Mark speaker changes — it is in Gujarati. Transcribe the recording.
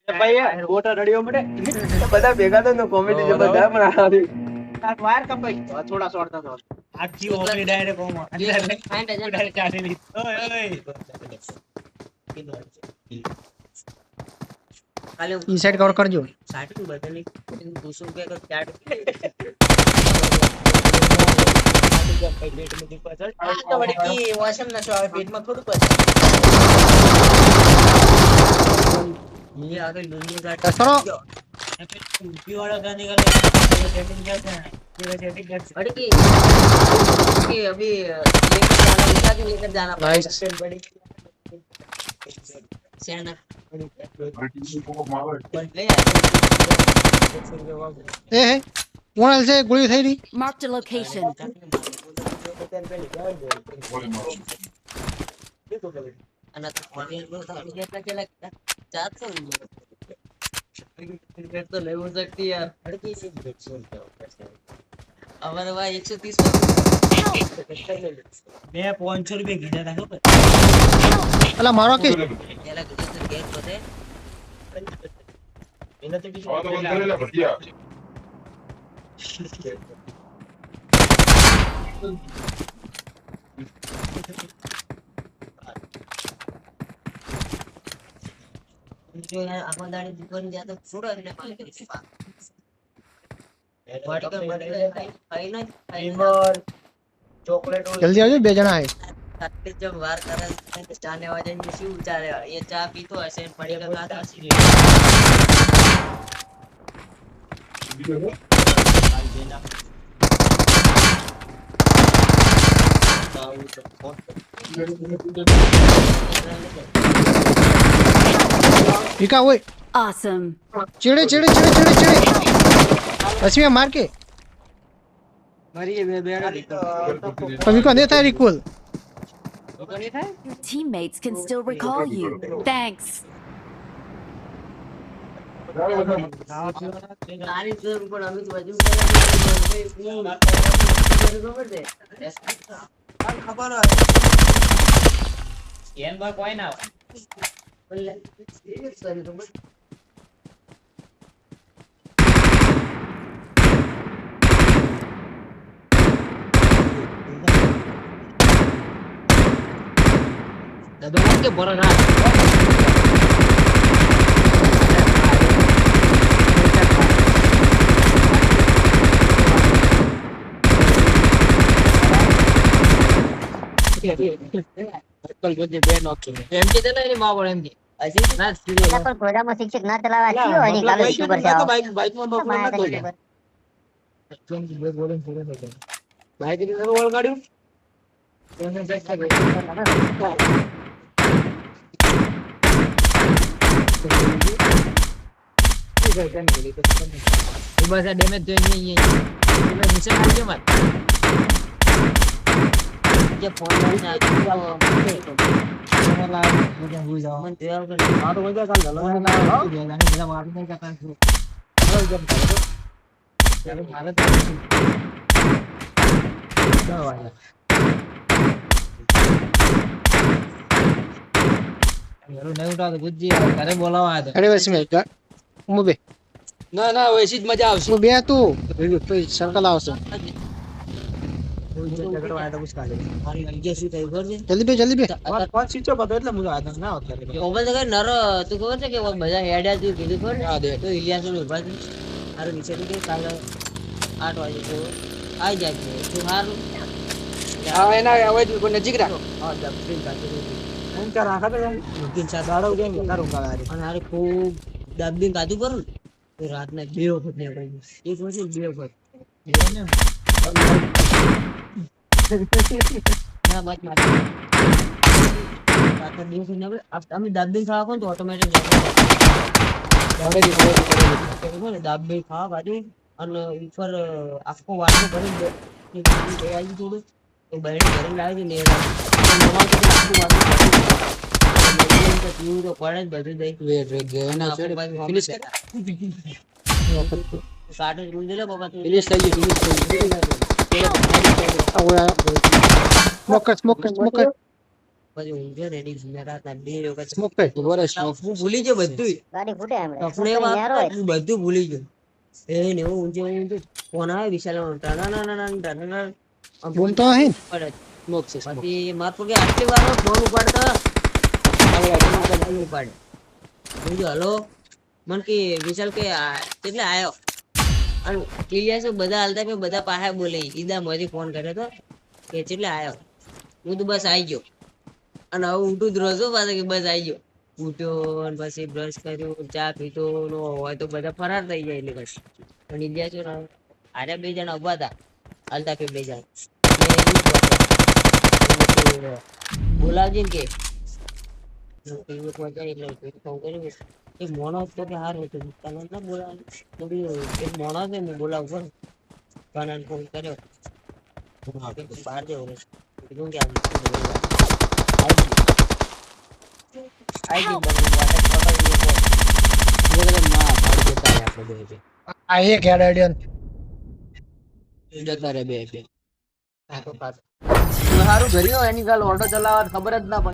Speaker 1: ભાઈ મોટા રડિયો મળે
Speaker 2: બધા ભેગા તો કોમેડી બધા પણ આવી
Speaker 1: વાયર કપાઈ થોડા શોર્ટ થતો આખી ઓપરી ડાયરેક્ટ ઓમ ડાયરેક્ટ ચાલી લી ઓય
Speaker 3: ખાલી
Speaker 4: ઈ સાઈડ કવર કરજો
Speaker 3: 60 બદલી 200 રૂપિયા કા ચાર્ટ તો વળી કી વોશમ નશો આવે પેટમાં થોડું પછ ये आगे दुनिया का
Speaker 4: सरो
Speaker 3: यूपी वाला गाने का सेटिंग क्या है ये सेटिंग कर अरे की अभी लेकर जाना
Speaker 4: नाइस
Speaker 3: बड़ी सेना
Speaker 4: ए है कोण से गोली થઈ રહી
Speaker 5: Marked a location.
Speaker 3: અને તો કેટલા કેલા 400 तो नहीं हो सकती यार लड़की से हमारे भाई 130
Speaker 1: मैं 500 रुपए गिना था खबर
Speaker 4: અલા મારો કે
Speaker 3: केला गुजर गैस होते
Speaker 1: इन्हें तो
Speaker 6: तो बंदरेला भटिया
Speaker 3: जो यार अपन दाढ़ी दुकान जाता छोड़ा ने मार के वाटिका बदले खाई ना
Speaker 1: टीमर चॉकलेट
Speaker 4: જલ્દી આવજો બે જણા હે
Speaker 3: खाते जब वार कर जाने वाले ने सी उचारे ये चा पीतो ऐसे पड़ेगा का था
Speaker 4: વિકા ઓય
Speaker 5: Awesome.
Speaker 4: ચીડે ચીડે ચીડે ચીડે ચીડે પછી મેં માર કે
Speaker 1: मरी बे बेड़ा
Speaker 4: તો વિકા દે થાય recall
Speaker 5: Your teammates can still recall you. Thanks.
Speaker 3: तारी जोर पर अमित वजू
Speaker 1: खबर है एन बा कोई ना
Speaker 3: बोले सॉरी तो
Speaker 1: दबा के बोरा ना कल गोजे बे नोकी एम के देना नहीं मावड़ एम के ऐसे ना
Speaker 7: એના પર પ્રોગ્રામમાં શિક્ષક ના ચલાવવા કયો એની કાલે યુટ્યુબર છે
Speaker 1: बाइक बाइक में नो
Speaker 7: મારા
Speaker 1: ना तो
Speaker 7: YouTuber.
Speaker 1: बाइक की सब ओळ गाड़ी बस डैमेज तो नहीं है ये नीचे मार के मत
Speaker 3: ये फोन में ना
Speaker 1: मला मुझे भूल जाओ
Speaker 3: मन तेरा कर
Speaker 1: हां तो मुझे कल गलो ना ये जाने मेरा मार नहीं करता है चलो जब करो चलो भारत क्या वाला यार नहीं उठा तो गुज्जी घरे बोलावा था
Speaker 4: અરે વસી મે હું બે
Speaker 1: ना ना वैसी જ मजा આવશે
Speaker 4: હું બે તું પછી સર્કલ આવશે
Speaker 1: झगड़वाया था कुछ काले
Speaker 3: मारी ये सी થઈ ખબર છે
Speaker 4: જલ્દી બે
Speaker 1: કોણ સ્વિચ ઓફ હતો એટલે મુજો આદત ના હોત કરે
Speaker 3: ઓબલ તો નર તું ખબર છે કે બધા હેડ્યા તું કીધું ખબર
Speaker 1: હા દે
Speaker 3: તો ઇલિયાસ નું ઉભા છે હારું નીચે કે કાલ 8 વાગે તો આવી જાય છે તું હારું
Speaker 1: હા એના અવાજ કો નજીક રાખ
Speaker 3: હા જબ ફીલ કરતો
Speaker 1: હું ચાર આખા તો તીન ચાર દાડો જેમ કરું કાળા
Speaker 3: અને હારે ખૂબ દાબીને કાધું કરું તો રાતના 2 વખત ને પડી એક વખત 2 વખત ના બાત માર રાતના દિવસ ને અમે દાબીને ખાવા કોણ તો ઓટોમેટિક દાબીને ખાવા બાજુ અને ઉપર આખો વાટકો ભરી દે આવી થોડું તો બહેન ભરી લાવી દે ને નવા તો આખું વાટકો પીવું તો પડે જ બધું દઈ
Speaker 1: વેટ વેટ એના છેડે ફિનિશ કર
Speaker 3: કાઢો રૂલ દે લે બાબા તું
Speaker 1: ફિનિશ થઈ ગયું
Speaker 4: સ્મોકર
Speaker 3: પછી ઊંઘ્યો રેડી રાતના 2 વખત
Speaker 4: સ્મોક પેક બોરે સ્મોક
Speaker 3: હું ભૂલી ગયો બધું
Speaker 7: ગાડી ફૂટે હમણાં.
Speaker 3: સપને
Speaker 7: સપને
Speaker 3: વાત
Speaker 7: ન્યારો હોય.
Speaker 3: હું બધું ભૂલી ગયો એને એવું ઊંઘ્યો ફોન આવે વિશાલ
Speaker 4: બૂમ તો અહીં
Speaker 3: પડે
Speaker 4: સ્મોક છે સ્મોક
Speaker 3: પછી માર પર કે આટલી વાર ફોન ઉપાડતા ઉપાડે હું જો હલો મન કે વિશાલ કે કેટલે આયો અને ક્લિયર છે બધા હાલતા પે બધા પાસે બોલે ઈદા માંથી ફોન કર્યો તો કે કેટલે આયો હું તો બસ આવી ગયો અને હવે ઊંટું જ રોજો પાછો કે બસ આવી ગયો ઉઠ્યો અને પછી બ્રશ કર્યું ચા પીતો નો હોય તો બધા ફરાર થઈ જાય એટલે બસ પણ ઈદિયા છો ને આરે 2 જણા ઉભા હતા હાલતા પે 2 જણા બોલાવજે ને કે એ મોણો તો કે હાર હતો તને ના બોલાવ એક મોણો છે હું બોલાવું પણ કાનાને ફોન કર્યો બહાર જવો કીધું કે
Speaker 4: આ એક હેડ આઈડિયન
Speaker 3: જતા રે બે
Speaker 2: સારું ઘર્યો એની કાલ ઓટો ચલાવવા ખબર જ ના પડે